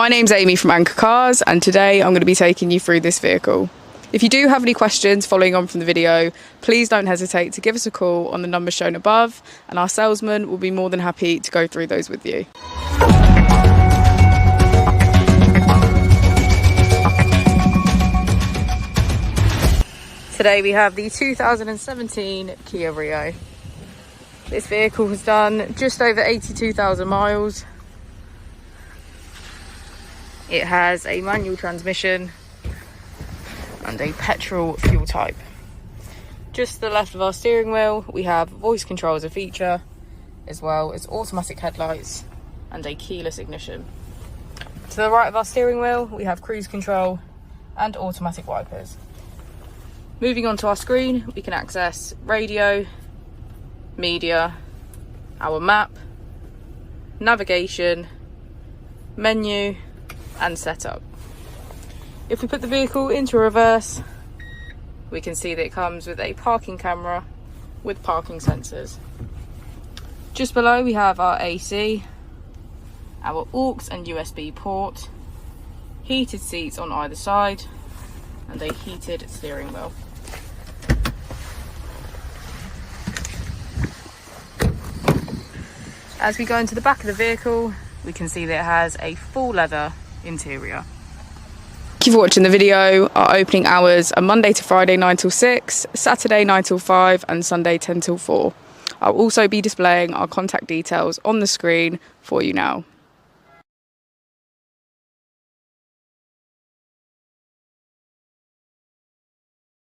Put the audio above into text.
My name's Amy from Anchor Cars, and today I'm going to be taking you through this vehicle. If you do have any questions following on from the video, please don't hesitate to give us a call on the number shown above, and our salesman will be more than happy to go through those with you. Today we have the 2017 Kia Rio. This vehicle has done just over 82,000 miles. It has a manual transmission and a petrol fuel type. Just to the left of our steering wheel, we have voice control as a feature, as well as automatic headlights and a keyless ignition. To the right of our steering wheel, we have cruise control and automatic wipers. Moving on to our screen, we can access radio, media, our map, navigation, menu, and setup. If we put the vehicle into reverse, we can see that it comes with a parking camera with parking sensors. Just below we have our AC, our aux and USB port, heated seats on either side, and a heated steering wheel. As we go into the back of the vehicle, we can see that it has a full leather interior. Thank you for watching the video. Our opening hours are Monday to Friday 9 till 6, Saturday 9 till 5, and Sunday 10 till 4. I'll also be displaying our contact details on the screen for you now.